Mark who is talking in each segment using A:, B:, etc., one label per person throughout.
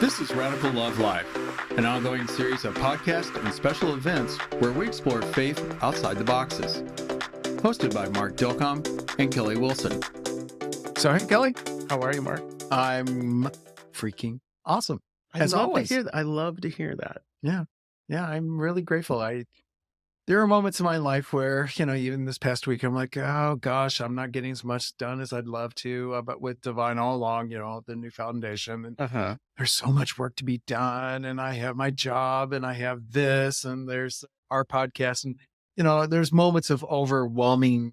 A: This is Radical Love Live, an ongoing series of podcasts and special events where we explore faith outside the boxes. Hosted by Mark Dilcom and Kelly Wilson. So, hey, Kelly.
B: How are you, Mark?
A: I'm freaking awesome. As always.
B: I love to hear that.
A: Yeah, I'm really grateful. There are moments in my life where, even this past week, I'm like, oh gosh, I'm not getting as much done as I'd love to. But with Divine all along, the new foundation, and there's so much work to be done. And I have my job and I have this and there's our podcast. And, there's moments of overwhelmingness,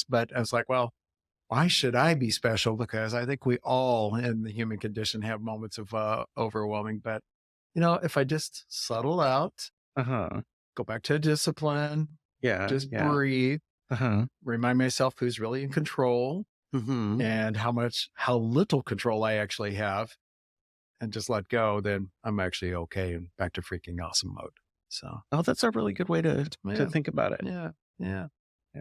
A: but I was like, well, why should I be special? Because I think we all in the human condition have moments of overwhelming. But, if I just settle out, go back to discipline, breathe, remind myself who's really in control and how little control I actually have, and just let go, then I'm actually okay and back to freaking awesome mode. So,
B: that's a really good way to think about it.
A: Yeah.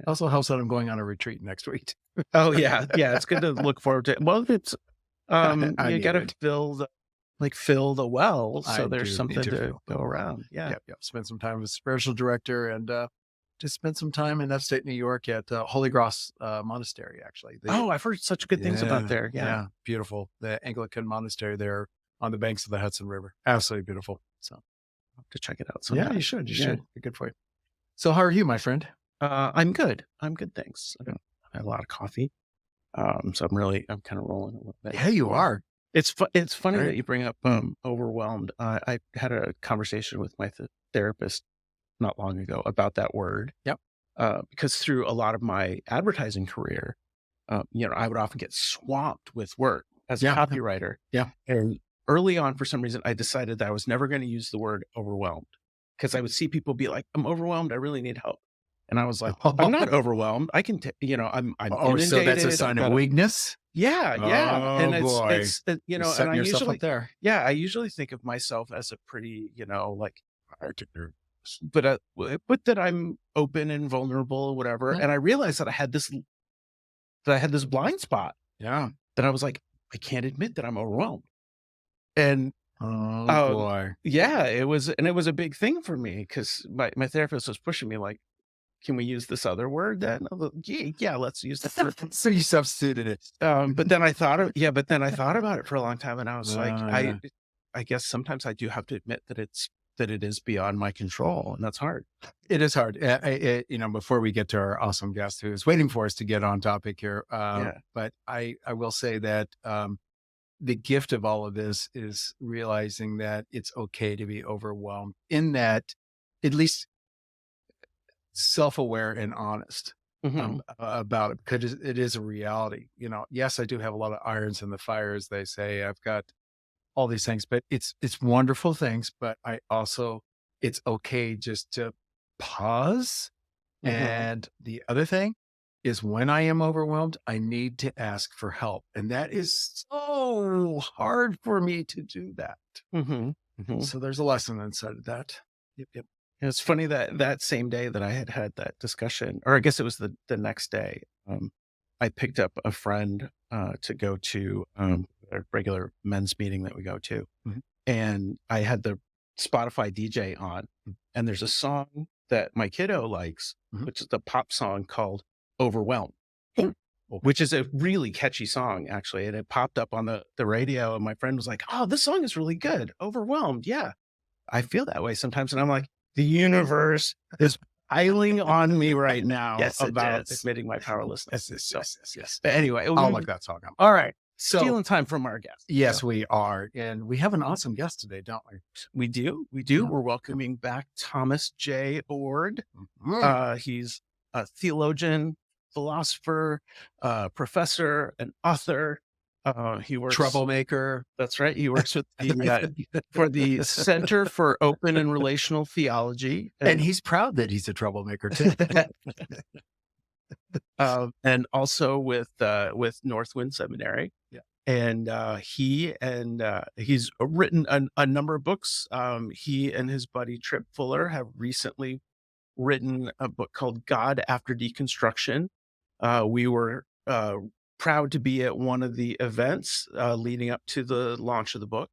A: Also helps that I'm going on a retreat next week.
B: Oh yeah. It's good to look forward to. Well, it's you got to fill the well, so there's something to go around. Yeah.
A: Spend some time with the spiritual director and just spend some time in upstate New York at Holy Cross Monastery. Actually,
B: I've heard such good things about there. Yeah,
A: beautiful. The Anglican monastery there on the banks of the Hudson River, absolutely beautiful. So,
B: I'll have to check it out sometime.
A: Yeah, you should. Be good for you. So, how are you, my friend?
B: I'm good. Thanks. I had a lot of coffee, so I'm kind of rolling a little bit.
A: Yeah, you are.
B: It's funny that you bring up overwhelmed. I had a conversation with my therapist not long ago about that word.
A: Yep.
B: Because through a lot of my advertising career, I would often get swamped with work as a copywriter.
A: Yeah.
B: And early on, for some reason, I decided that I was never going to use the word overwhelmed, because I would see people be like, "I'm overwhelmed. I really need help." And I was like, "I'm not overwhelmed. I can, I'm inundated."
A: So that's a sign of weakness.
B: Yeah.
A: And
B: it's and I usually,
A: there.
B: I usually think of myself as a pretty, but that I'm open and vulnerable, whatever. And I realized that I had this blind spot.
A: Yeah.
B: That I was like, I can't admit that I'm overwhelmed. And it was a big thing for me, because my therapist was pushing me like, can we use this other word then? Yeah, let's use that.
A: So you substituted it.
B: But then I thought about it for a long time, and I was I guess sometimes I do have to admit that it is beyond my control, and that's hard.
A: It is hard. Before we get to our awesome guest who is waiting for us to get on topic here, but I will say that the gift of all of this is realizing that it's okay to be overwhelmed, in that at least self-aware and honest about it, because it is a reality. Yes, I do have a lot of irons in the fire, as they say. I've got all these things, but it's wonderful things. But it's okay just to pause. And the other thing is, when I am overwhelmed, I need to ask for help. And that is so hard for me to do that. So there's a lesson inside of that. Yep.
B: It's funny that same day that I had that discussion, or I guess it was the next day, I picked up a friend to go to a regular men's meeting that we go to. And I had the Spotify DJ on, and there's a song that my kiddo likes, which is the pop song called Overwhelmed, which is a really catchy song, actually. And it popped up on the radio, and my friend was like, "Oh, this song is really good. Overwhelmed." Yeah. I feel that way sometimes. And I'm like, the universe is piling on me right now about admitting my powerlessness.
A: Yes.
B: But anyway,
A: I'll look that song up.
B: All right. So, stealing time from our guest.
A: Yes, we are. And we have an awesome guest today, don't we?
B: We do. We're welcoming back Thomas J. Oord. He's a theologian, philosopher, professor, and author. He works
A: troublemaker.
B: That's right. He works with for the Center for Open and Relational Theology,
A: and he's proud that he's a troublemaker too.
B: And also with Northwind Seminary.
A: Yeah.
B: And he's written a number of books. He and his buddy Tripp Fuller have recently written a book called God After Deconstruction. We were proud to be at one of the events leading up to the launch of the book.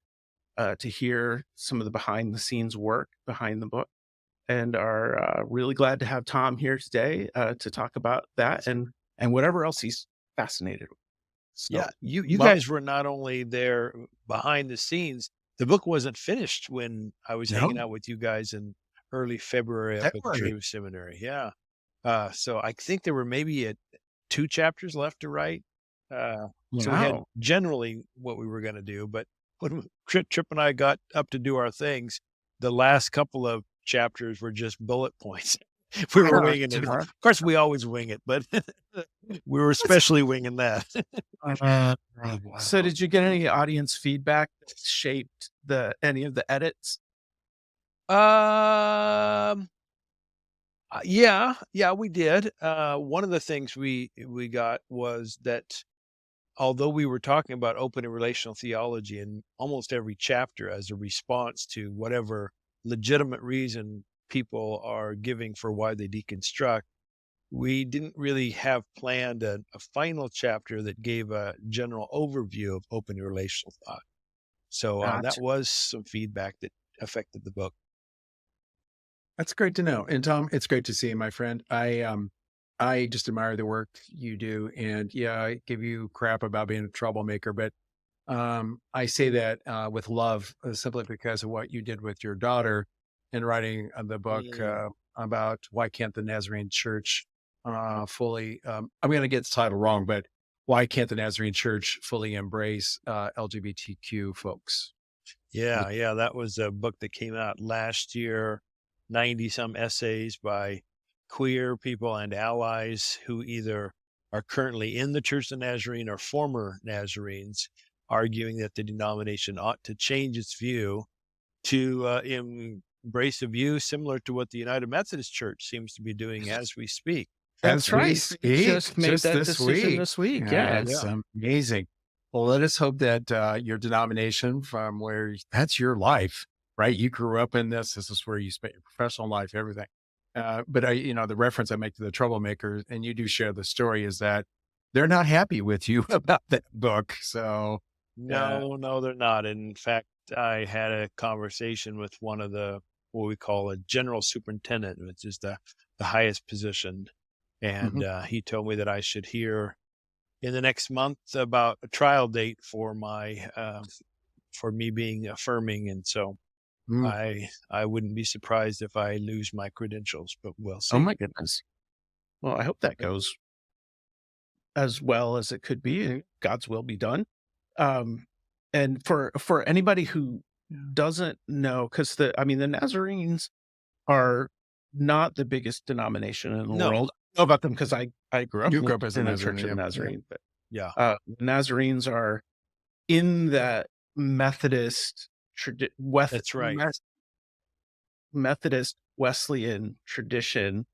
B: to hear some of the behind the scenes work behind the book, and are really glad to have Tom here today to talk about that and whatever else he's fascinated with.
C: Yeah,
B: So,
C: you
B: well,
C: guys were not only there behind the scenes, the book wasn't finished when I was hanging
A: No,
C: out with you guys in early February up at
A: February.
C: Tree Seminary. Yeah. So I think there were maybe 2 chapters left to write. So we had
B: wow.
C: generally what we were gonna do, but when Tripp and I got up to do our things, the last couple of chapters were just bullet points. We were winging it. Of course, we always wing it, but we were especially winging that.
B: So did you get any audience feedback that shaped any of the edits?
C: Um, yeah, we did. One of the things we got was that although we were talking about open and relational theology in almost every chapter as a response to whatever legitimate reason people are giving for why they deconstruct, we didn't really have planned a final chapter that gave a general overview of open and relational thought. So that
B: Gotcha.
C: was some feedback that affected the book.
A: That's great to know. And Tom, it's great to see you, my friend. I just admire the work you do. And yeah, I give you crap about being a troublemaker, but I say that with love, simply because of what you did with your daughter in writing the book
C: Mm.
A: about why can't the Nazarene Church fully, I'm going to get the title wrong, but why can't the Nazarene Church fully embrace LGBTQ folks? Which,
C: Yeah, that was a book that came out last year, 90 some essays by queer people and allies who either are currently in the Church of the Nazarene or former Nazarenes, arguing that the denomination ought to change its view to embrace a view similar to what the United Methodist Church seems to be doing as we speak.
B: That's
A: as we
B: right. We
A: speak,
B: just made
A: just
B: that
A: this
B: decision
A: week.
B: this week. Yeah.
A: That's
C: Yeah.
A: amazing. Well, let us hope that your denomination, from where that's your life, right? You grew up in this. This is where you spent your professional life, everything. But the reference I make to the troublemakers, and you do share the story, is that they're not happy with you about that book. So, uh,
C: No, they're not. In fact, I had a conversation with one of the what we call a general superintendent, which is the highest position, and
A: mhm.
C: he told me that I should hear in the next month about a trial date for my for me being affirming, and so
A: Mm.
C: I wouldn't be surprised if I lose my credentials, but we'll
B: Oh
C: see.
B: my goodness. Well, I hope that goes as well as it could be. And God's will be done. Um, and for anybody who doesn't know, because the Nazarenes are not the biggest denomination in the
C: No,
B: world. I know about them because I grew up
A: You grew up as a
B: in the
A: Nazarene.
B: Church of the
A: Yep. Yep.
B: Nazarene, but
C: yeah,
B: the Nazarenes are in that Methodist
C: that's right.
B: Methodist Wesleyan tradition,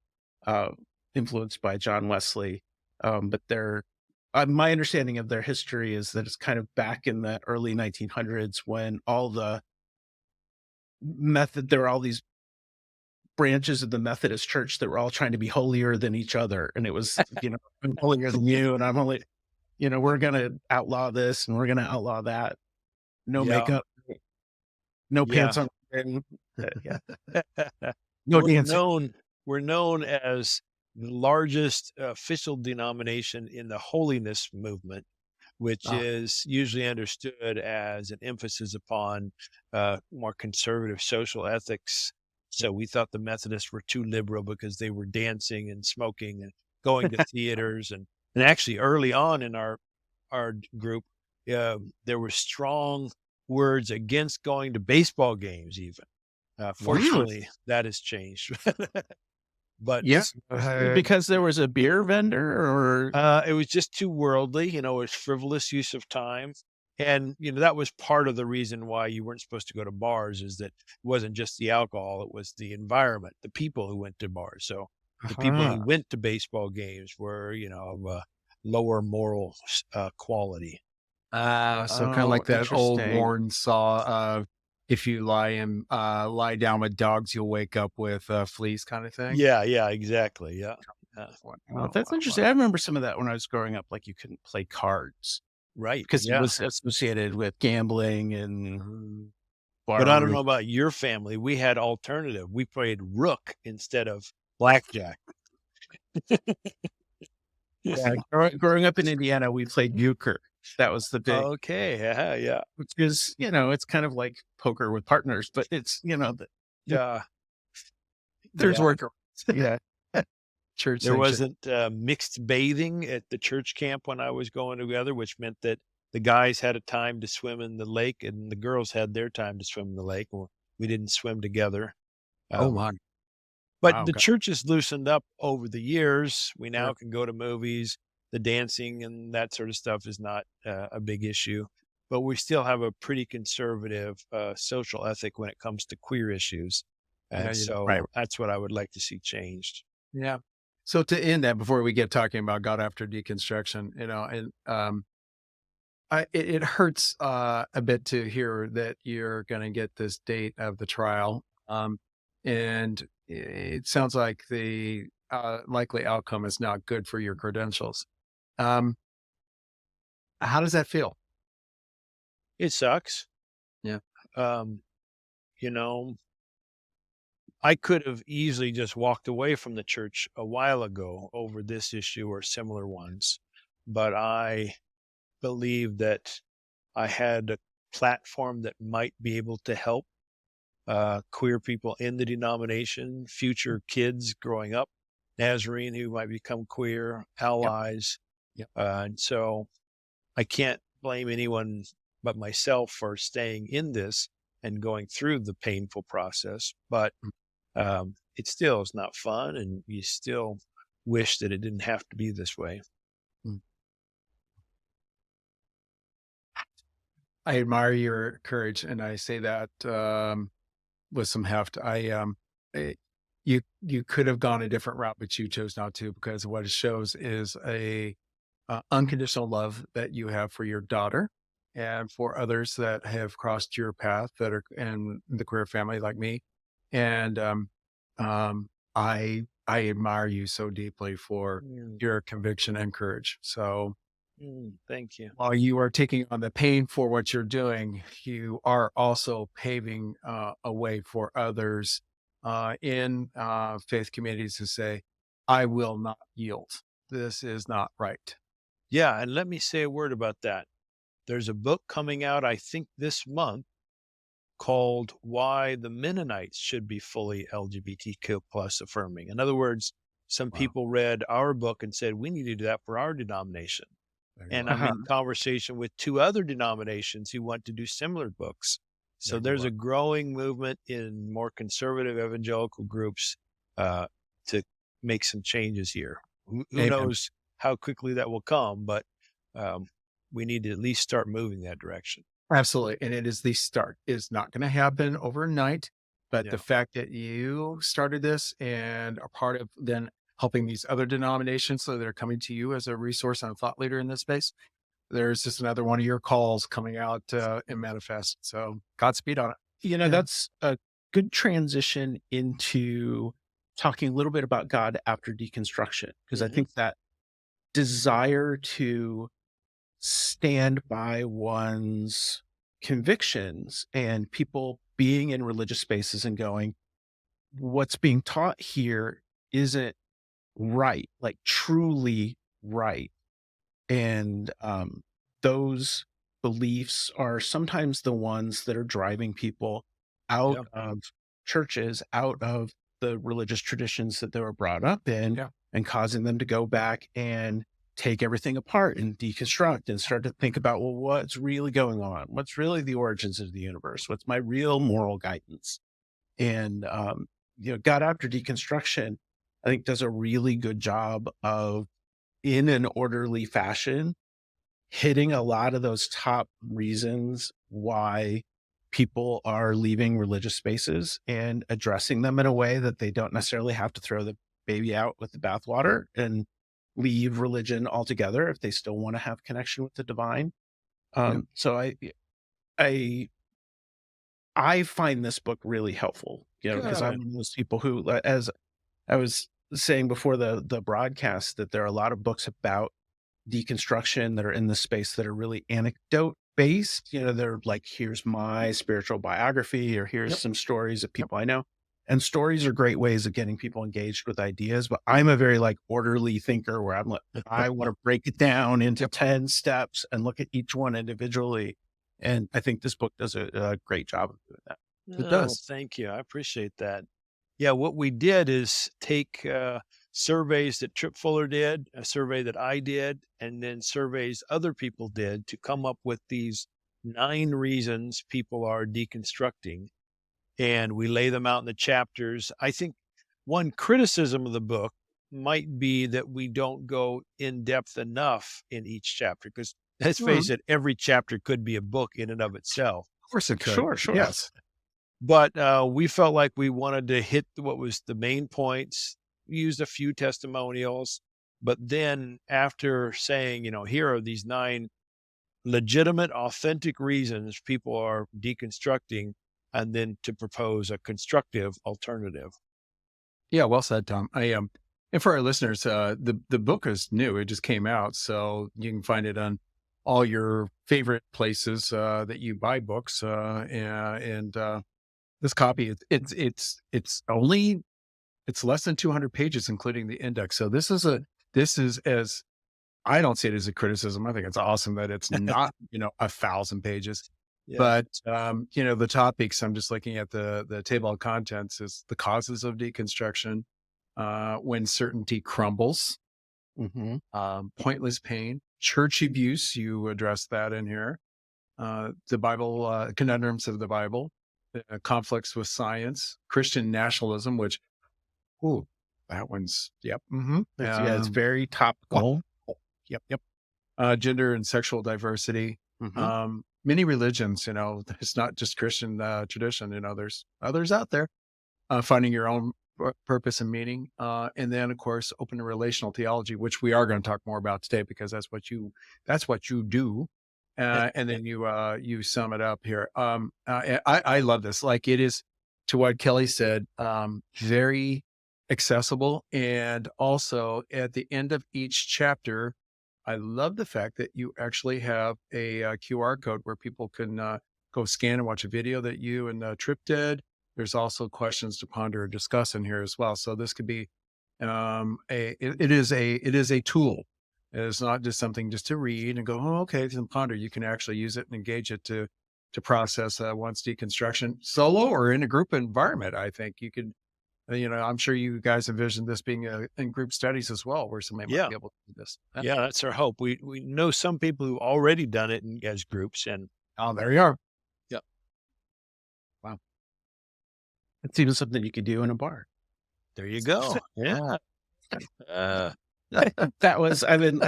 B: uh, influenced by John Wesley. But my understanding of their history is that it's kind of back in the early 1900s when there were all these branches of the Methodist Church that were all trying to be holier than each other, and it was I'm holier than you, and I'm only we're gonna outlaw this and we're gonna outlaw that. No
C: Yeah,
B: makeup, no
C: yeah.
B: pants on. Yeah, no
C: We're
B: dancing.
C: known we're known as the largest official denomination in the holiness movement, which
A: Ah,
C: is usually understood as an emphasis upon more conservative social ethics. So we thought the Methodists were too liberal because they were dancing and smoking and going to theaters and actually early on in our group, there were strong words against going to baseball games even.
A: really?
C: Fortunately, that has changed. But
A: Yes.
B: Because there was a beer vendor, or
C: it was just too worldly, it was frivolous use of time. And, that was part of the reason why you weren't supposed to go to bars is that it wasn't just the alcohol, it was the environment, the people who went to bars. So the people who went to baseball games were, of a lower moral quality.
A: So kind of
B: oh,
A: like that old
B: interesting.
A: worn saw of if you lie down with dogs, you'll wake up with fleas kind of thing.
C: Yeah, exactly. Yeah.
A: Wow,
B: Oh,
A: wow,
B: that's
A: wow.
B: interesting. I remember some of that when I was growing up. Like you couldn't play cards
C: Right.
B: because it
C: Yeah.
B: was associated with gambling and
C: But I don't
B: borrowing.
C: know about your family. We had alternative. We played rook instead of blackjack.
B: Yeah, growing up in Indiana, we played euchre. That was the big,
C: Okay. Yeah. Yeah.
B: which is, it's kind of like poker with partners, but it's,
C: Yeah.
A: There's
C: Yeah.
A: work.
B: yeah.
A: Church
C: There
A: sanction.
C: wasn't mixed bathing at the church camp when I was going together, which meant that the guys had a time to swim in the lake and the girls had their time to swim in the lake. Or we didn't swim together.
A: Oh
C: Um,
A: my.
C: but
A: Wow.
C: the church has loosened up over the years. We
A: Sure.
C: now can go to movies. The dancing and that sort of stuff is not a big issue. But we still have a pretty conservative social ethic when it comes to queer issues.
A: Yeah,
C: And so
B: Right.
C: that's what I would like to see changed.
A: Yeah. So to end that, before we get talking about God after deconstruction, and it hurts a bit to hear that you're going to get this date of the trial, and it sounds like the likely outcome is not good for your credentials. Um, how does that feel?
C: It sucks.
A: Yeah.
C: Um, you know, I could have easily just walked away from the church a while ago over this issue or similar ones, but I believe that I had a platform that might be able to help queer people in the denomination, future kids growing up, Nazarene who might become queer,
A: Yep.
C: allies.
A: Yep.
C: And so I can't blame anyone but myself for staying in this and going through the painful process. But it still is not fun, and you still wish that it didn't have to be this way.
A: Mm. I admire your courage, and I say that with some heft. Eh, you could have gone a different route, but you chose not to, because what it shows is a unconditional love that you have for your daughter and for others that have crossed your path that are in the queer family like me. And um, I admire you so deeply for
C: Mm,
A: your conviction and courage. So
C: thank you.
A: while you are taking on the pain for what you're doing, you are also paving a way for others in faith communities to say, I will not yield. This is not right.
C: Yeah, and let me say a word about that. There's a book coming out, I think, this month called Why the Mennonites Should Be Fully LGBTQ plus affirming. In other words, some
A: Wow.
C: people read our book and said, we need to do that for our denomination.
A: Very
C: And
A: well.
C: I'm
B: Uh-huh.
C: in conversation with two other denominations who want to do similar books. So
A: Very
C: there's
A: well.
C: a growing movement in more conservative evangelical groups to make some changes here. Who
A: Amen.
C: knows how quickly that will come, but um, we need to at least start moving that direction.
A: Absolutely. And it is the start. It's not going to happen overnight, but
C: Yeah.
A: the fact that you started this and are part of then helping these other denominations so they're coming to you as a resource and a thought leader in this space, there's just another one of your calls coming out and manifest. So Godspeed on it. Yeah.
B: That's a good transition into talking a little bit about God after deconstruction, because I
C: Mhm.
B: think that desire to stand by one's convictions and people being in religious spaces and going, what's being taught here isn't right, like truly right. And those beliefs are sometimes the ones that are driving people out
C: Yeah.
B: of churches, out of the religious traditions that they were brought up in,
A: Yeah.
B: and causing them to go back and take everything apart and deconstruct and start to think about, well, what's really going on? What's really the origins of the universe? What's my real moral guidance? And, God after deconstruction, I think, does a really good job of, in an orderly fashion, hitting a lot of those top reasons why people are leaving religious spaces and addressing them in a way that they don't necessarily have to throw the baby out with the bathwater and leave religion altogether if they still want to have connection with the divine.
A: Yeah.
B: So I I find this book really helpful, because I'm
C: Good.
B: one of those people who, as I was saying before the broadcast, that there are a lot of books about deconstruction that are in this space that are really anecdote based. They're like, here's my spiritual biography, or here's
A: Yep.
B: some stories of
A: Yep.
B: people I know. And stories are great ways of getting people engaged with ideas. But I'm a very like orderly thinker where I'm like, I want to break it down into
A: Yep.
B: 10 steps and look at each one individually. And I think this book does a great job of doing that.
A: It
C: Oh, well,
A: does.
C: thank you. I appreciate that. Yeah, what we did is take surveys that Tripp Fuller did, a survey that I did, and then surveys other people did to come up with these 9 reasons people are deconstructing. And we lay them out in the chapters. I think one criticism of the book might be that we don't go in depth enough in each chapter because let's
A: Mhm.
C: face it, every chapter could be a book in and of itself.
A: Of course it could.
B: Sure, sure.
A: Yes.
C: But we felt like we wanted to hit what was the main points, used a few testimonials, but then after saying, here are these 9 legitimate, authentic reasons people are deconstructing, and then to propose a constructive alternative.
A: Yeah, well said, Tom. And for our listeners, the book is new. It just came out, so you can find it on all your favorite places that you buy books. And this copy, it's less than 200 pages, including the index. So this is as I don't see it as a criticism. I think it's awesome that it's not 1,000 pages.
C: Yeah.
A: But the topics, I'm just looking at the table of contents, is the causes of deconstruction, when certainty crumbles,
B: Hmm.
A: pointless pain, church abuse. You address that in here. The Bible, conundrums of the Bible, conflicts with science, Christian nationalism, which, ooh, that one's, yep.
B: It's very topical.
A: Yep. Gender and sexual diversity,
B: Hmm.
A: many religions, it's not just Christian tradition, there's others out there, finding your own purpose and meaning. And then of course, open and relational theology, which we are going to talk more about today, because that's what you do. And then you sum it up here. I love this. Like, it is, to what Kelly said, very accessible. And also at the end of each chapter, I love the fact that you actually have a, QR code where people can go scan and watch a video that you and Tripp did. There's also questions to ponder or discuss in here as well. So this could be it is a tool. It's not just something just to read and go, oh, okay, and ponder. You can actually use it and engage it to process one's deconstruction solo or in a group environment. I think you could, I'm sure you guys envision this being in group studies as well, where somebody might
C: Yeah.
A: be able to do this.
C: Yeah, that's our hope. We know some people who already done it as groups, and
A: Oh, there you are.
C: yeah.
B: Wow. It's even something you could do in a bar.
C: There you go. Yeah. Uh,
B: I've been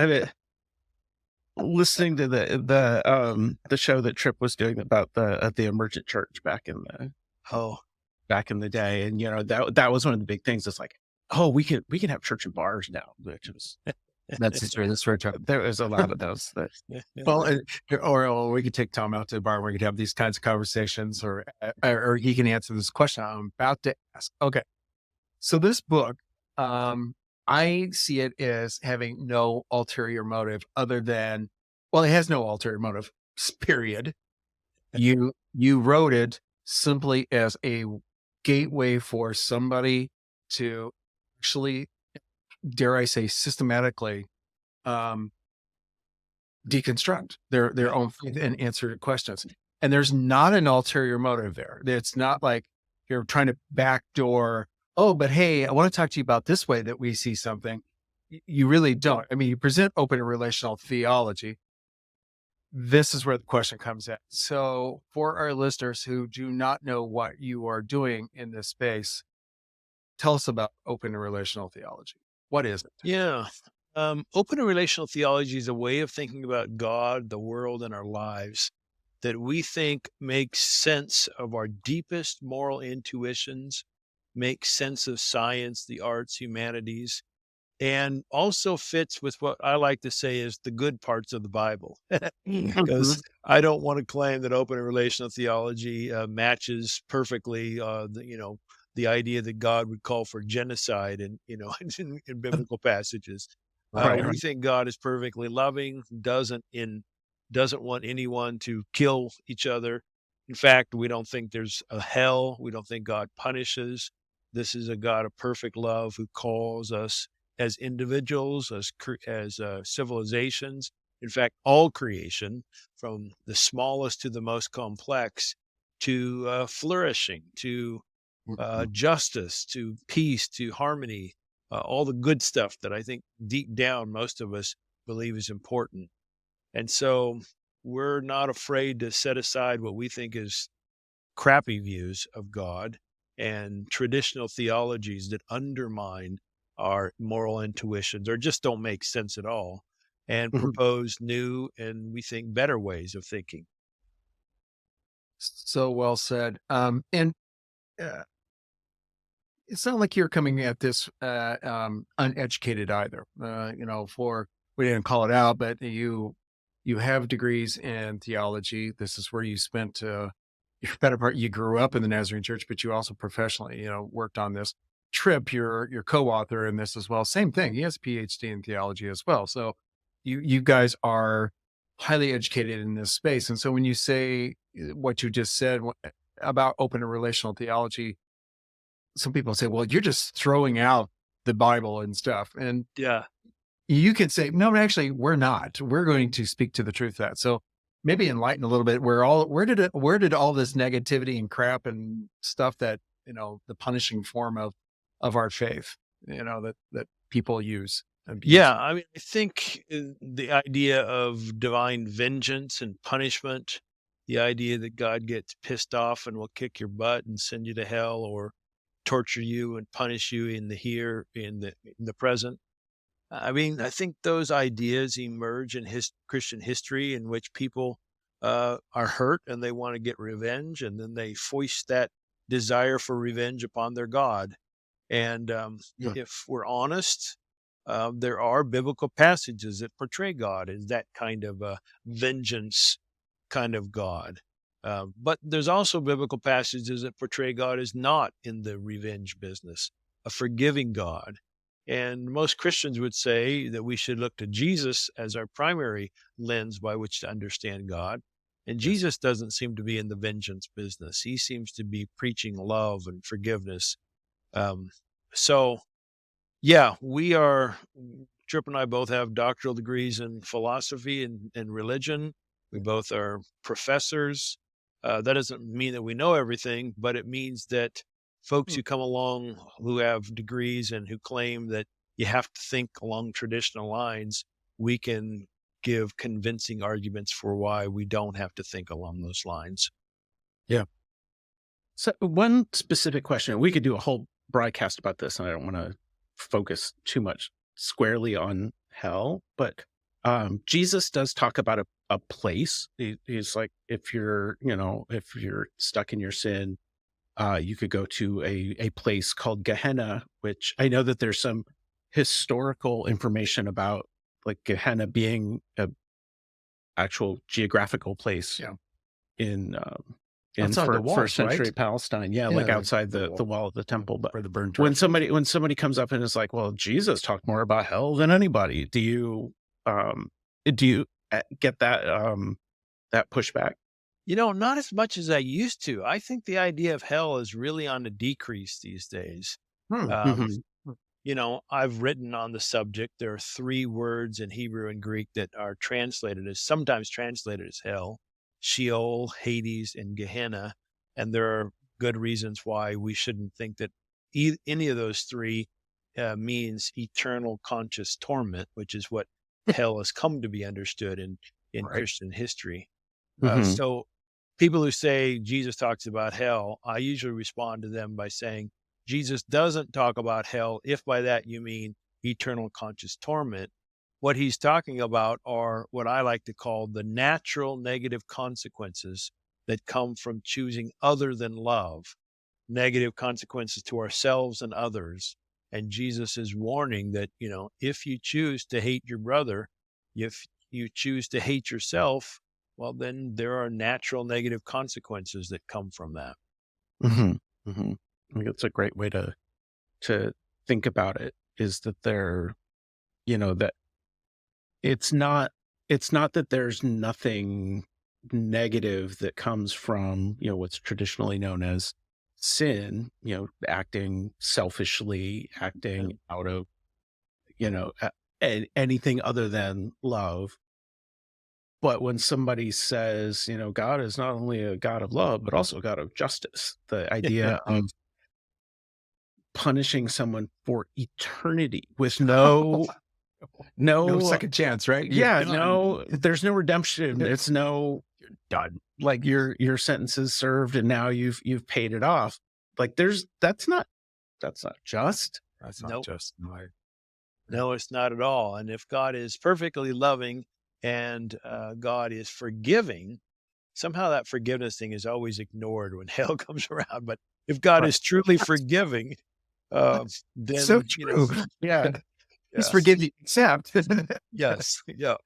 B: listening to the show that Tripp was doing about the emergent church
C: oh,
B: back in the day, and that was one of the big things. It's like, oh, we can have church in bars now, which was
A: That's true. That's very true.
B: there was a lot of those.
A: Well, or we could take Tom out to the bar. We could have these kinds of conversations, or he can answer this question I'm about to ask. Okay, so this book, I see it as having no ulterior motive other than, well, it has no ulterior motive. Period. You wrote it simply as a gateway for somebody to actually, dare I say, systematically um, deconstruct their own faith and answer questions. And there's not an ulterior motive there. It's not like you're trying to backdoor, oh, but hey, I want to talk to you about this way that we see something. You really don't. I mean, you present open and relational theology. This is where the question comes in. So for our listeners who do not know what you are doing in this space, tell us about open and relational theology. What is it?
C: yeah. Open and relational theology is a way of thinking about God, the world, and our lives that we think makes sense of our deepest moral intuitions, makes sense of science, the arts, humanities, and also fits with what I like to say is the good parts of the Bible. Because I don't want to claim that open and relational theology matches perfectly, the idea that God would call for genocide and in biblical passages.
B: Right.
C: We think God is perfectly loving, doesn't in doesn't want anyone to kill each other. In fact, we don't think there's a hell. We don't think God punishes. This is a God of perfect love who calls us as individuals, as civilizations, in fact, all creation, from the smallest to the most complex, to flourishing, to
A: Mhm.
C: justice, to peace, to harmony, all the good stuff that I think deep down most of us believe is important. And so we're not afraid to set aside what we think is crappy views of God and traditional theologies that undermine our moral intuitions or just don't make sense at all, and
B: Mhm.
C: propose new and we think better ways of thinking.
A: So well said. And uh, it's not like you're coming at this uneducated either. For we didn't call it out, but you have degrees in theology. This is where you spent your better part. You grew up in the Nazarene Church, but you also professionally, worked on this. Tripp, your co-author in this as well. Same thing. He has a PhD in theology as well. So you guys are highly educated in this space. And so when you say what you just said about open and relational theology, some people say, well, you're just throwing out the Bible and stuff. And
C: Yeah.
A: you could say, no, actually, we're not. We're going to speak to the truth of that. So maybe enlighten a little bit. Where did all this negativity and crap and stuff that, the punishing form of our faith, that people use, abuse.
C: Yeah, I mean, I think the idea of divine vengeance and punishment, the idea that God gets pissed off and will kick your butt and send you to hell or torture you and punish you in the here, in the present. I mean, I think those ideas emerge in Christian history in which people are hurt and they want to get revenge, and then they foist that desire for revenge upon their God. And
A: Yeah.
C: if we're honest, there are biblical passages that portray God as that kind of vengeance kind of God. But there's also biblical passages that portray God as not in the revenge business, a forgiving God. And most Christians would say that we should look to Jesus as our primary lens by which to understand God. And
A: Yes.
C: Jesus doesn't seem to be in the vengeance business. He seems to be preaching love and forgiveness. Um, so, yeah, we are. Tripp and I both have doctoral degrees in philosophy and religion. We both are professors. That doesn't mean that we know everything, but it means that folks
A: Hmm.
C: who come along who have degrees and who claim that you have to think along traditional lines, we can give convincing arguments for why we don't have to think along those lines.
A: Yeah.
B: So one specific question, we could do a whole broadcast about this, and I don't want to focus too much squarely on hell, but Jesus does talk about a place. He's like, if you're stuck in your sin, you could go to a place called Gehenna, which I know that there's some historical information about, like Gehenna being a actual geographical place
A: Yeah.
B: in
A: Outside the
B: first
A: walls,
B: century
A: right?
B: Palestine. Yeah, like
A: Yeah.
B: outside
A: The
B: the
A: wall
B: wall of the temple. But
A: where the burn
B: when
A: direction is.
B: somebody comes up and is like, "Well, Jesus talked more about hell than anybody," um do you get that pushback?
C: Not as much as I used to. I think the idea of hell is really on the decrease these days.
A: Hmm.
C: Um,
B: Hmm.
C: I've written on the subject. There are three words in Hebrew and Greek that are sometimes translated as hell: Sheol, Hades, and Gehenna. And there are good reasons why we shouldn't think that any of those three means eternal conscious torment, which is what hell has come to be understood in
A: Right.
C: Christian history.
B: Hmm.
C: So people who say Jesus talks about hell, I usually respond to them by saying, Jesus doesn't talk about hell, if by that you mean eternal conscious torment. What he's talking about are what I like to call the natural negative consequences that come from choosing other than love, negative consequences to ourselves and others. And Jesus is warning that, if you choose to hate your brother, if you choose to hate yourself, well, then there are natural negative consequences that come from that.
B: Hmm. Hmm. I think it's a great way to think about it, is that that it's not it's not that there's nothing negative that comes from, what's traditionally known as sin, acting selfishly, acting out of, anything other than love. But when somebody says, God is not only a God of love, but also a God of justice, the idea of punishing someone for eternity with
A: No
B: no,
A: second chance, right? You're
B: yeah,
A: done.
B: there's no redemption. There's no,
A: You're done.
B: like, your sentence is served and now you've paid it off. Like, that's not just.
A: That's not
C: Nope.
A: just my
C: No, it's not at all. And if God is perfectly loving and God is forgiving, somehow that forgiveness thing is always ignored when hell comes around. But if God
B: Right.
C: is truly forgiving,
A: so
C: then,
A: true.
B: Yeah.
A: He's
C: yeah,
A: forgiving, except.
C: yes, yeah.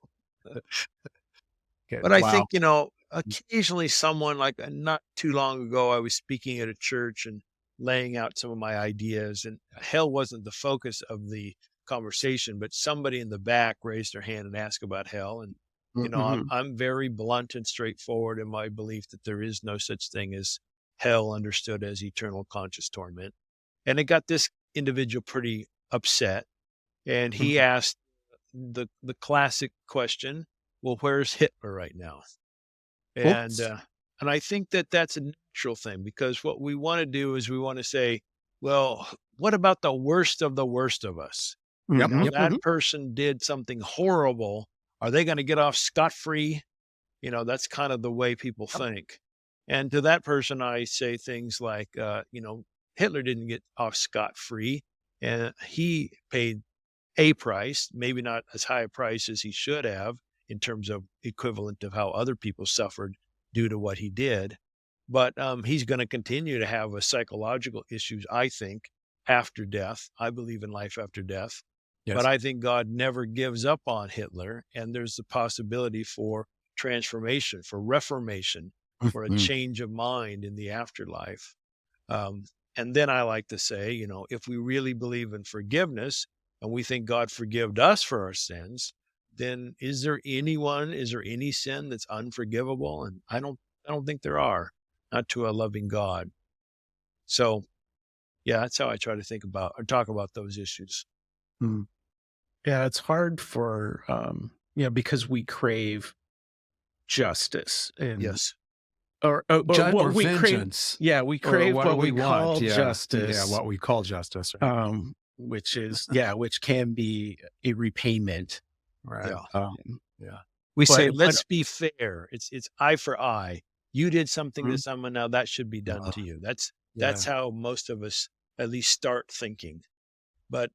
A: Okay,
C: But I
A: wow.
C: think, occasionally someone like not too long ago, I was speaking at a church and laying out some of my ideas, and hell wasn't the focus of the conversation, but somebody in the back raised their hand and asked about hell. And,
B: Mhm.
C: I'm very blunt and straightforward in my belief that there is no such thing as hell understood as eternal conscious torment. And it got this individual pretty upset. And he
B: Mhm.
C: asked the classic question, well, where's Hitler right now? And,
B: Oops.
C: uh, and I think that that's a natural thing because what we want to do is we want to say, well, what about the worst of the worst of us?
A: Yep,
B: Mhm.
A: yep.
B: Mhm.
C: That person did something horrible. Are they going to get off scot free? That's kind of the way people
A: Yep.
C: think. And to that person, I say things like, Hitler didn't get off scot free, and he paid a price, maybe not as high a price as he should have in terms of equivalent of how other people suffered due to what he did. But he's going to continue to have a psychological issues, I think, after death. I believe in life after death. But
A: Yes.
C: I think God never gives up on Hitler. And there's the possibility for transformation, for reformation, for a
A: Mhm.
C: change of mind in the afterlife. Um, and then I like to say, if we really believe in forgiveness and we think God forgived us for our sins, then is there any sin that's unforgivable? And I don't think there are, not to a loving God. So yeah, that's how I try to think about or talk about those issues.
A: Mm.
B: Yeah, it's hard for, because we crave justice and
C: Yes.
B: or
A: Or
B: what we crave.
A: vengeance,
B: Yeah, we
A: or
B: crave
A: what do
B: what
A: we
B: we
A: want?
B: call
A: Yeah, yeah,
B: justice,
A: what we call justice, right?
B: which can be a repayment.
A: Right.
C: Yeah.
B: Um,
A: Yeah.
C: We say,
B: but
C: let's be fair. It's eye for eye. You did something to
B: Mhm.
C: someone, now that should be done
A: Uh,
C: to you. That's
A: yeah.
C: how most of us at least start thinking. But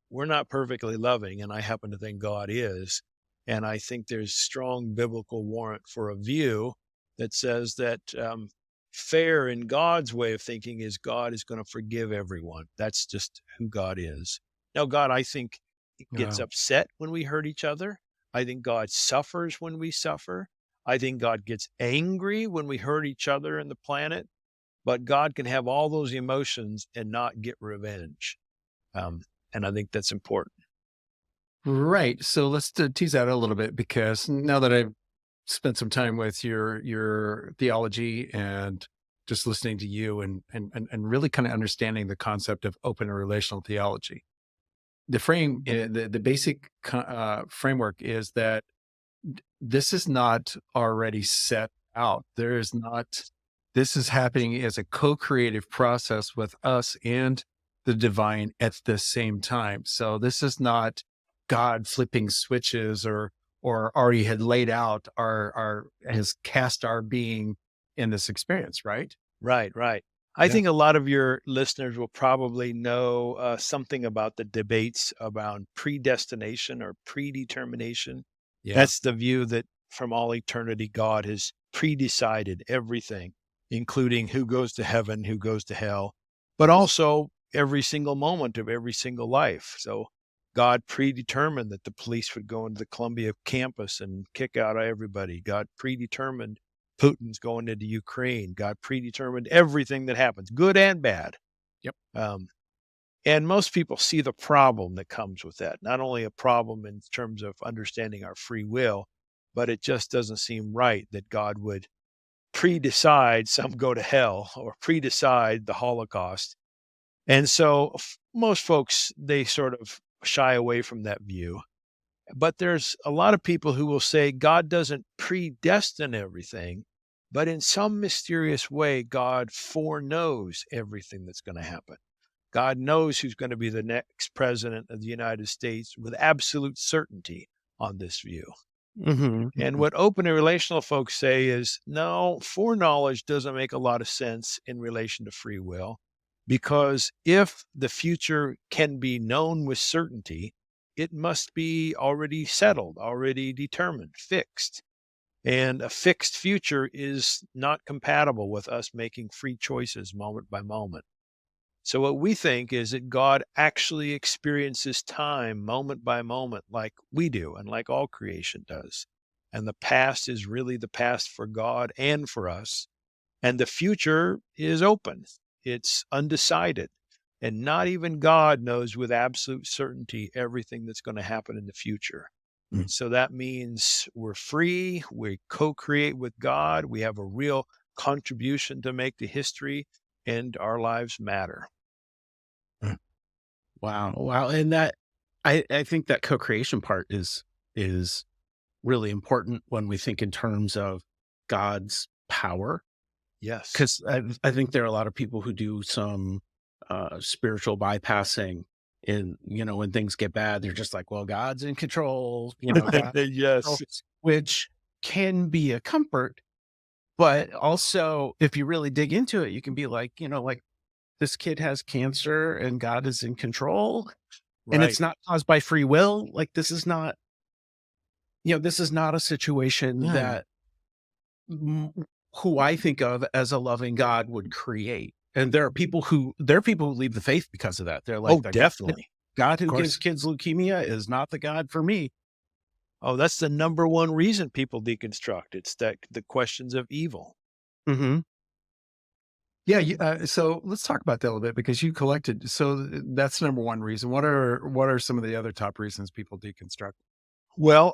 C: we're not perfectly loving, and I happen to think God is. And I think there's strong biblical warrant for a view that says that fair in God's way of thinking is God is going to forgive everyone. That's just who God is. Now, God, I think, gets
A: Yeah.
C: upset when we hurt each other. I think God suffers when we suffer. I think God gets angry when we hurt each other and the planet. But God can have all those emotions and not get revenge. Um, and I think that's important.
A: Right. So let's tease out a little bit, because now that I've spent some time with your theology and just listening to you and really kind of understanding the concept of open and relational theology, the basic framework is that this is not already set out. There is not, this is happening as a co-creative process with us and the divine at the same time. So this is not God flipping switches or already had laid out our has cast our being in this experience, right?
C: Right, right. I
A: Yeah.
C: think a lot of your listeners will probably know something about the debates around predestination or predetermination.
A: Yeah.
C: That's the view that from all eternity, God has predecided everything, including who goes to heaven, who goes to hell, but also every single moment of every single life. So God predetermined that the police would go into the Columbia campus and kick out everybody. God predetermined Putin's going into Ukraine. God predetermined everything that happens, good and bad.
A: Yep.
C: Um, and most people see the problem that comes with that. Not only a problem in terms of understanding our free will, but it just doesn't seem right that God would pre-decide some go to hell or pre-decide the Holocaust. And so most folks, they sort of shy away from that view. But there's a lot of people who will say God doesn't predestine everything, but in some mysterious way, God foreknows everything that's going to happen. God knows who's going to be the next president of the United States with absolute certainty on this view.
B: Mhm,
C: And
B: mhm,
C: what open and relational folks say is no, foreknowledge doesn't make a lot of sense in relation to free will, because if the future can be known with certainty, it must be already settled, already determined, fixed. And a fixed future is not compatible with us making free choices moment by moment. So, what we think is that God actually experiences time moment by moment, like we do, and like all creation does. And the past is really the past for God and for us. And the future is open, it's undecided. And not even God knows with absolute certainty everything that's going to happen in the future.
B: mm,
C: So that means we're free, we co create with God, we have a real contribution to make to history, and our lives matter.
B: mm. Wow, wow, and that I think that co-creation part is really important when we think in terms of God's power.
C: Yes.
B: 'Cause I think there are a lot of people who do some, spiritual bypassing when things get bad, they're just like, "Well, God's in control," God control,
C: Yes.
B: which can be a comfort, but also, if you really dig into it, you can be like, like, "This kid has cancer and God is in control, and
C: Right.
B: it's not caused by free will." Like, this is not a situation
A: Yeah.
B: that m who I think of as a loving God would create. And there are people who leave the faith because of that. They're
C: Oh,
B: like, "The
C: definitely.
B: God
A: Of
B: who gives
A: course.
B: kids leukemia is not the God for me."
C: Oh, that's the number one reason people deconstruct. It's that the questions of evil.
B: Mhm.
A: Yeah. So let's talk about that a little bit because you collected. So that's number one reason. What are some of the other top reasons people deconstruct?
C: Well,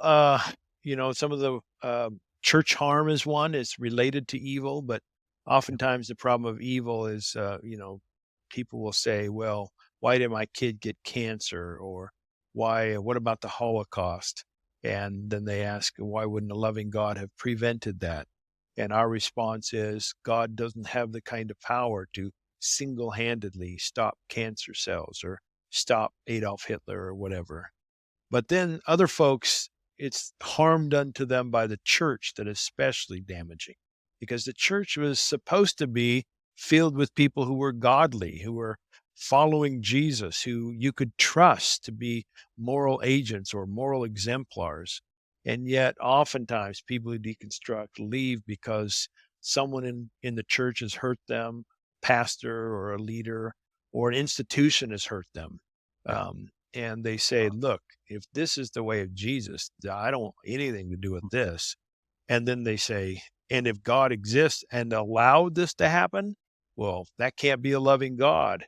C: some of the church harm is one. It's related to evil, but oftentimes the problem of evil is, people will say, "Well, why did my kid get cancer?" Or "Why? What about the Holocaust?" And then they ask, "Why wouldn't a loving God have prevented that?" And our response is, God doesn't have the kind of power to single-handedly stop cancer cells or stop Adolf Hitler or whatever. But then other folks, it's harm done to them by the church that is especially damaging, because the church was supposed to be filled with people who were godly, who were following Jesus, who you could trust to be moral agents or moral exemplars. And yet, oftentimes, people who deconstruct leave because someone in the church has hurt them, pastor or a leader or an institution has hurt them.
A: Yeah.
C: And they say, look, if this is the way of Jesus, I don't want anything to do with this. And then they say, and if God exists and allowed this to happen, well, that can't be a loving God.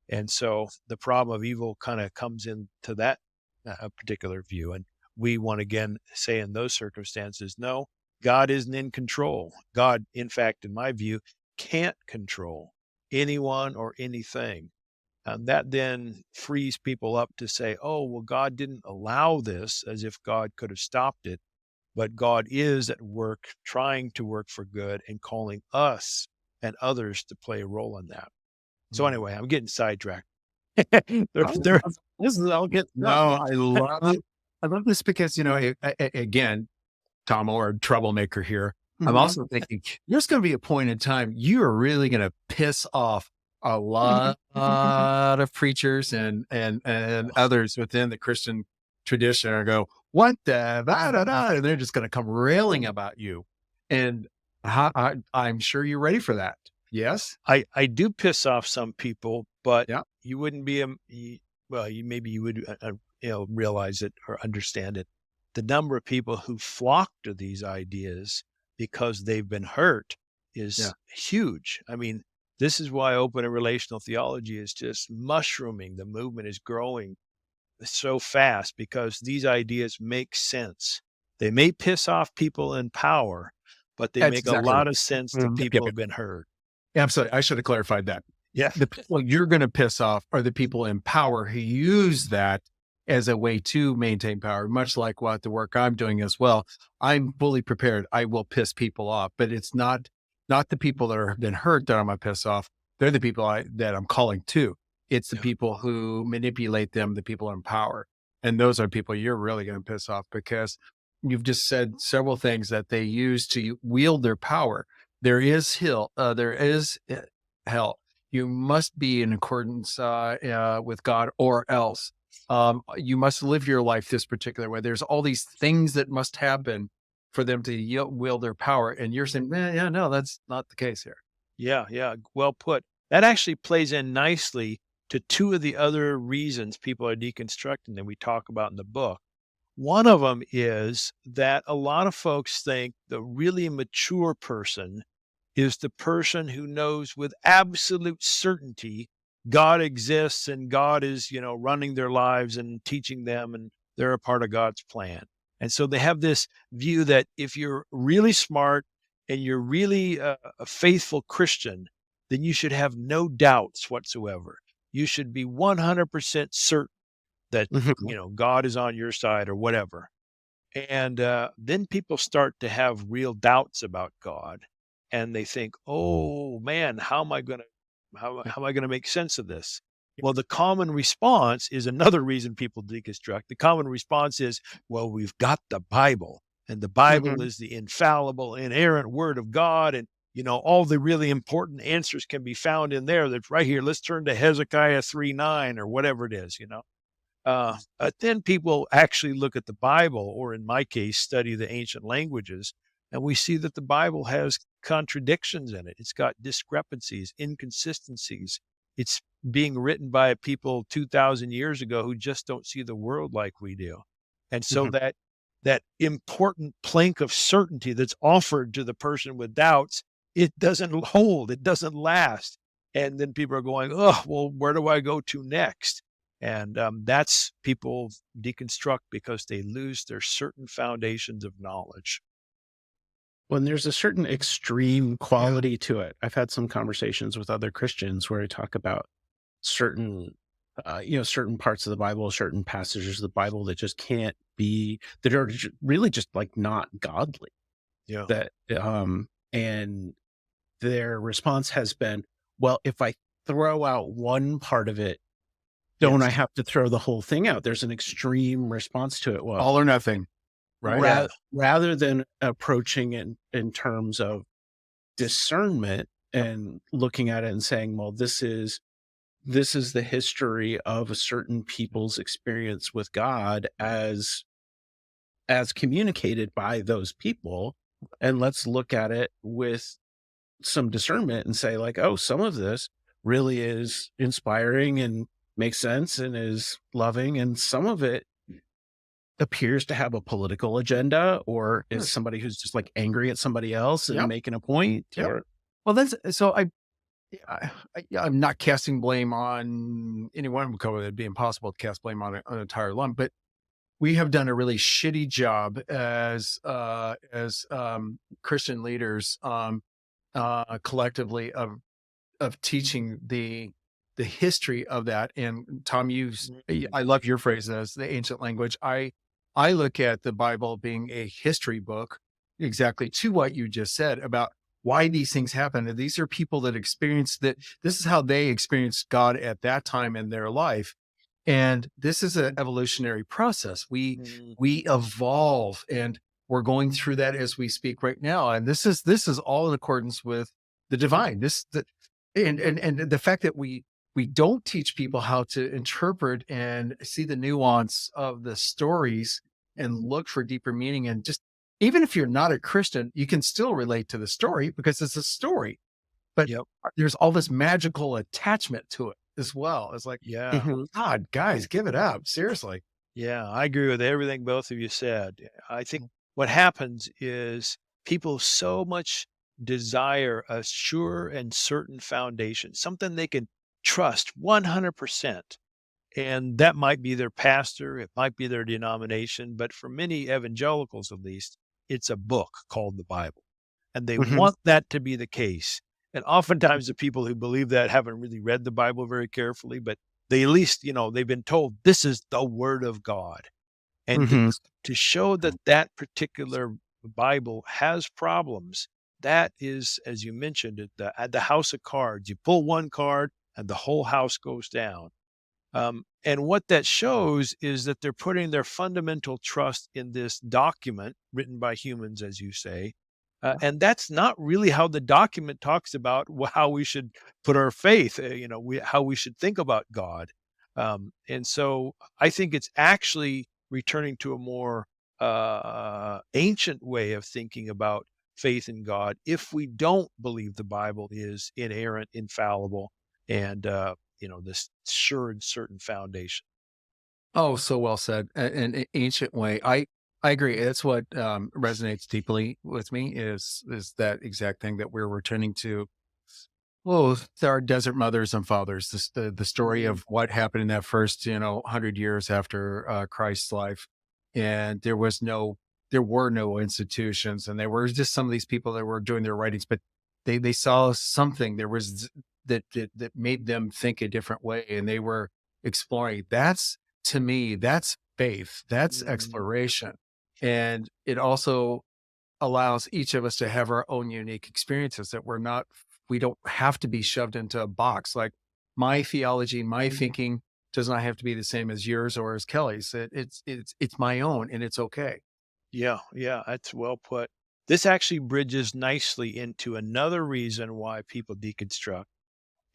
C: And so the problem of evil kind of comes into that particular view. And we want to again say in those circumstances, no, God isn't in control. God, in fact, in my view, can't control anyone or anything. And that then frees people up to say, oh, well, God didn't allow this, as if God could have stopped it, but God is at work, trying to work for good and calling us and others to play a role in that. So
A: Mm.
C: anyway, I'm getting sidetracked.
B: Oh,
C: There,
B: this is all good stuff.
A: No, I love it. I love this because, again, Tom Oord, troublemaker here. I'm
B: Mhm.
A: also thinking there's going to be a point in time you are really going to piss off a lot of preachers and others within the Christian tradition and go, what the da, da, da, and they're just going to come railing about you. And I'm sure you're ready for that. Yes.
C: I do piss off some people, but
A: Yeah.
C: you wouldn't be well, maybe you would realize it or understand it. The number of people who flock to these ideas because they've been hurt
A: Yeah.
C: is huge. I mean, this is why open and relational theology is just mushrooming. The movement is growing so fast because these ideas make sense. They may piss off people in power, but they
A: That's
C: make a
A: exactly
C: lot
A: right.
C: of sense to
A: Yep, yep,
C: people who've
A: yep.
C: been hurt.
A: Absolutely. I should have clarified that.
C: Yeah.
A: The people you're going to piss off are the people in power who use that as a way to maintain power, much like what the work I'm doing as well. I'm fully prepared. I will piss people off, but it's not the people that have been hurt that I'm going to piss off. They're the people that I'm calling to. It's the
C: Yeah.
A: people who manipulate them, the people in power. And those are people you're really going to piss off because you've just said several things that they use to wield their power. There is hell. You must be in accordance with God, or else you must live your life this particular way. There's all these things that must happen for them to wield their power, and you're saying, yeah, no, that's not the case here.
C: Yeah, yeah, well put. That actually plays in nicely to two of the other reasons people are deconstructing that we talk about in the book. One of them is that a lot of folks think the really mature person is the person who knows with absolute certainty God exists and God is, running their lives and teaching them and they're a part of God's plan. And so they have this view that if you're really smart and you're really a faithful Christian, then you should have no doubts whatsoever. You should be 100% certain that,
B: Mhm.
C: God is on your side or whatever. And then people start to have real doubts about God, and they think, "Oh man, how am I gonna make sense of this?" Well, the common response is another reason people deconstruct. The common response is, "Well, we've got the Bible, and the Bible
B: Mhm.
C: is the infallible, inerrant Word of God, and all the really important answers can be found in there. That's right here. Let's turn to Hezekiah 3:9 or whatever it is." But then people actually look at the Bible, or in my case, study the ancient languages, and we see that the Bible has contradictions in it. It's got discrepancies, inconsistencies. It's being written by people 2,000 years ago who just don't see the world like we do. And so
B: Mhm.
C: that important plank of certainty that's offered to the person with doubts, it doesn't hold, it doesn't last. And then people are going, oh, well, where do I go to next? And that's people deconstruct because they lose their certain foundations of knowledge.
B: When there's a certain extreme
C: Yeah.
B: quality to it, I've had some conversations with other Christians where I talk about certain, certain parts of the Bible, certain passages of the Bible that just can't be, that are really just like not godly.
C: Yeah.
B: That, and their response has been, well, if I throw out one part of it, don't I
C: Yes.
B: have to throw the whole thing out? There's an extreme response to it. Well,
A: All or nothing, right?
C: Yeah.
B: rather than approaching it in terms of discernment and looking at it and saying, well, this is the history of a certain people's experience with God as communicated by those people, and let's look at it with some discernment and say, like, oh, some of this really is inspiring and makes sense and is loving, and some of it appears to have a political agenda or is
A: Yes.
B: somebody who's just like angry at somebody else and
A: Yep.
B: making a point.
A: Yep.
B: Or
A: Well, that's so. I'm not casting blame on anyone because it'd be impossible to cast blame on an entire lump. But we have done a really shitty job as Christian leaders collectively of teaching the history of that. And Tom,
C: Mhm.
A: I love your phrase as the ancient language. I look at the Bible being a history book, exactly to what you just said about why these things happen. And these are people that experienced that. This is how they experienced God at that time in their life. And this is an evolutionary process.
C: Mhm.
A: We evolve, and we're going through that as we speak right now. And this is all in accordance with the divine. And the fact that we don't teach people how to interpret and see the nuance of the stories and look for deeper meaning, and just even if you're not a Christian, you can still relate to the story because it's a story. But
C: Yep.
A: there's all this magical attachment to it as well. It's like,
C: Yeah.
B: Mhm.
A: God, guys, give it up. Seriously.
C: Yeah. I agree with everything both of you said. I think what happens is people so much desire a sure and certain foundation, something they can trust 100%. And that might be their pastor, it might be their denomination, but for many evangelicals at least, it's a book called the Bible. And they
B: Mhm.
C: want that to be the case. And oftentimes the people who believe that haven't really read the Bible very carefully, but they at least, they've been told this is the word of God. And
B: Mhm.
C: to show that that particular Bible has problems, that is, as you mentioned, at the house of cards. You pull one card and the whole house goes down. And what that shows is that they're putting their fundamental trust in this document written by humans, as you say. And that's not really how the document talks about how we should put our faith, how we should think about God. And so I think it's actually returning to a more ancient way of thinking about faith in God if we don't believe the Bible is inerrant, infallible, and this sure and certain foundation.
A: Oh, so well said. An ancient way. I agree. That's what resonates deeply with me is that exact thing that we're returning to. Oh, our desert mothers and fathers. The story
C: Mm,
A: of what happened in that first 100 years after Christ's life, and there were no institutions, and there were just some of these people that were doing their writings, but they saw something. There was that made them think a different way, and they were exploring. That's to me, that's faith. That's
C: mm,
A: exploration, and it also allows each of us to have our own unique experiences that we don't have to be shoved into a box. Like my theology, my thinking does not have to be the same as yours or as Kelly's. It's my own, and it's okay.
C: yeah, yeah, that's well put. This actually bridges nicely into another reason why people deconstruct,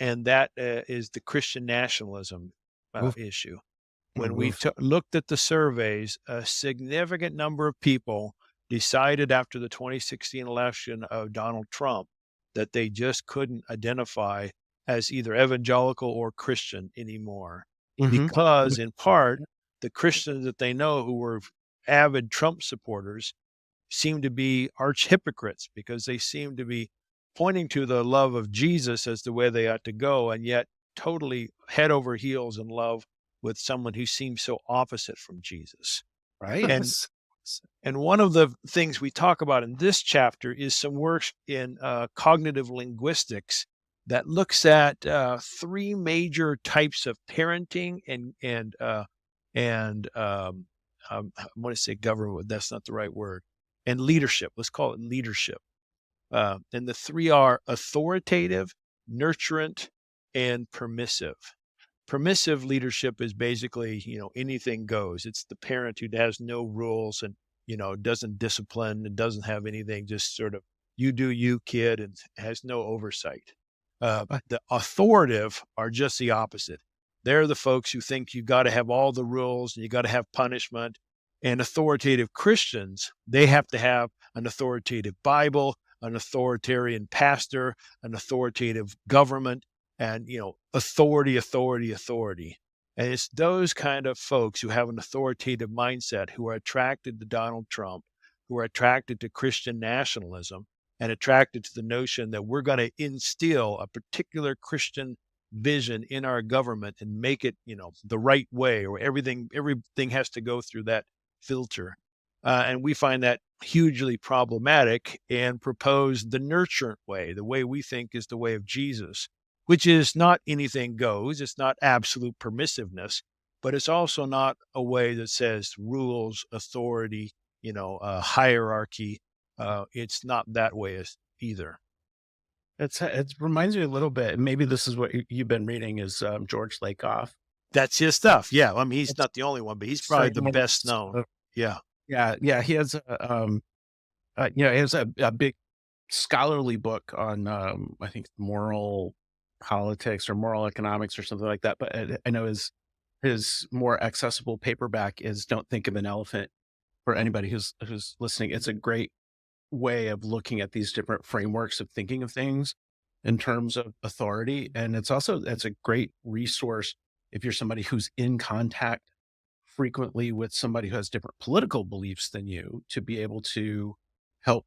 C: and that is the Christian nationalism
A: Oof,
C: issue. When we
A: oof.
C: looked at the surveys, a significant number of people decided after the 2016 election of Donald Trump that they just couldn't identify as either evangelical or Christian anymore.
B: Mhm.
C: Because, in part, the Christians that they know who were avid Trump supporters seem to be arch hypocrites because they seem to be pointing to the love of Jesus as the way they ought to go, and yet totally head over heels in love with someone who seems so opposite from Jesus.
B: Right.
C: And and one of the things we talk about in this chapter is some work in cognitive linguistics that looks at three major types of parenting and I want to say government, but that's not the right word, and leadership. Let's call it leadership. And the three are authoritative, nurturant, and permissive. Permissive leadership is basically, anything goes. It's the parent who has no rules and, doesn't discipline and doesn't have anything, just sort of you do you, kid, and has no oversight. The authoritative are just the opposite. They're the folks who think you got to have all the rules and you got to have punishment. And authoritative Christians, they have to have an authoritative Bible, an authoritarian pastor, an authoritative government, and authority, authority, authority. And it's those kind of folks who have an authoritative mindset who are attracted to Donald Trump, who are attracted to Christian nationalism, and attracted to the notion that we're going to instill a particular Christian vision in our government and make it, the right way, or everything has to go through that filter. And we find that hugely problematic and propose the nurturant way, the way we think is the way of Jesus, which is not anything goes. It's not absolute permissiveness, but it's also not a way that says rules, authority, hierarchy. It's not that way either.
B: It reminds me a little bit, and maybe this is what you've been reading is, George Lakoff.
C: That's his stuff. Yeah. I mean, he's
B: It's
C: not the only one, but he's probably the best
B: frameworks
C: known.
B: of
C: Yeah.
B: yeah, yeah, he has he has a big scholarly book on, I think moral politics or moral economics or something like that, but I know his more accessible paperback is Don't Think of an Elephant for anybody who's listening. It's a great way of looking at these different frameworks of thinking of things in terms of authority. And it's a great resource if you're somebody who's in contact frequently with somebody who has different political beliefs than you to be able to help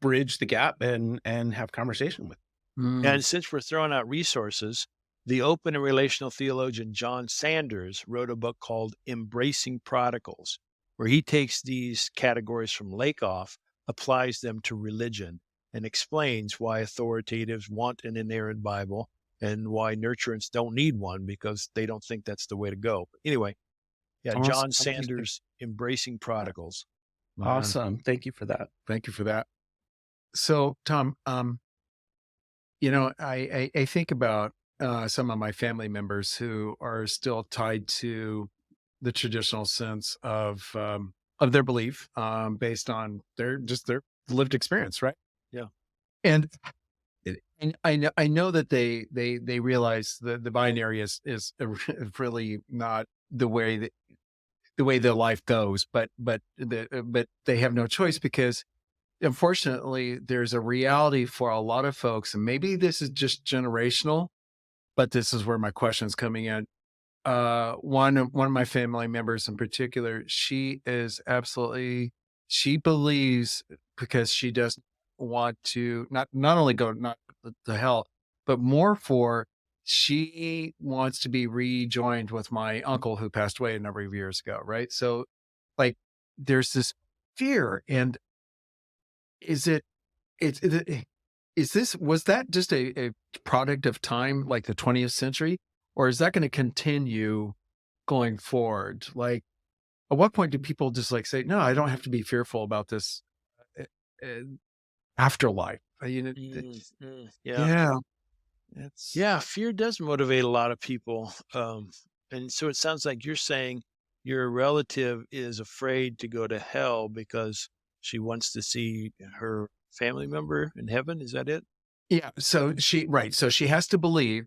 B: bridge the gap and have conversation with.
A: Mm.
C: And since we're throwing out resources, The open and relational theologian John Sanders wrote a book called Embracing Prodigals, where he takes these categories from Lakoff, applies them to religion, and explains why authoritative want an inerrant Bible and why nurturants don't need one because they don't think that's the way to go. But anyway, yeah,
A: Awesome.
C: John Sanders, Embracing Prodigals.
A: Man,
B: Awesome. Thank you for that.
A: thank you for that. So, Tom, you know, I think about some of my family members who are still tied to the traditional sense of their belief, based on their lived experience, right?
C: Yeah.
A: And and I know that they realize the binary is really not the way their life goes, but they have no choice because unfortunately there's a reality for a lot of folks, and maybe this is just generational, but this is where my question is coming in. One of my family members in particular, she is absolutely she believes because she doesn't want to not only go not to hell, but more for she wants to be rejoined with my uncle who passed away a number of years ago, right? So like there's this fear. And is it it's is this was that just a product of time like the 20th century, or is that going to continue going forward? Like, at what point do people just like say, "No, I don't have to be fearful about this uh, uh, afterlife"?
C: Yeah.
A: Yeah, it's
C: Yeah, fear does motivate a lot of people. And so it sounds like you're saying your relative is afraid to go to hell because she wants to see her family member in heaven. Is that it?
A: yeah. So she right. So she has to believe,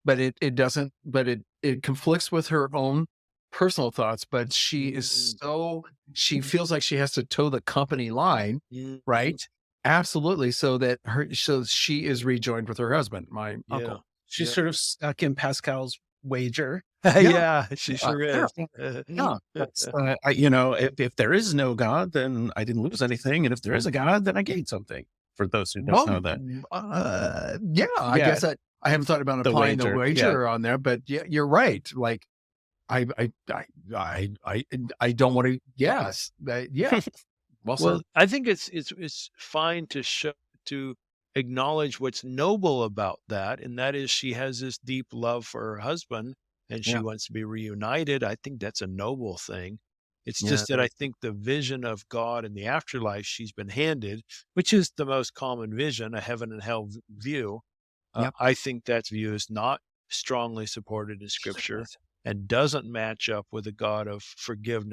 A: but it doesn't. But it conflicts with her own personal thoughts. But
C: Mm,
A: she feels like she has to toe the company line,
C: mm,
A: right? Absolutely. So she is rejoined with her husband, my
C: yeah.
A: uncle.
B: She's
C: Yeah.
B: sort of stuck in Pascal's wager.
A: Yeah,
C: Yeah, she sure
A: yeah,
C: is.
A: yeah.
B: That's, if there is no God, then I didn't lose anything. And if there is a God, then I gained something. For those who don't
A: Well,
B: know that.
A: yeah, I
B: Yeah.
A: guess I haven't thought about
B: The
A: applying the
B: wager. Yeah.
A: wager on there, but yeah, you're right. Like I don't want to. Yes, yeah. Well
C: Well,
A: said.
C: I think it's fine to acknowledge what's noble about that, and that is she has this deep love for her husband and she
A: Yeah,
C: wants to be reunited. I think that's a noble thing. It's
A: yeah,
C: just that I think the vision of God in the afterlife she's been handed, which is the most common vision, a heaven and hell view.
A: yep.
C: I think that view is not strongly supported in Scripture and doesn't match up with a God of forgiveness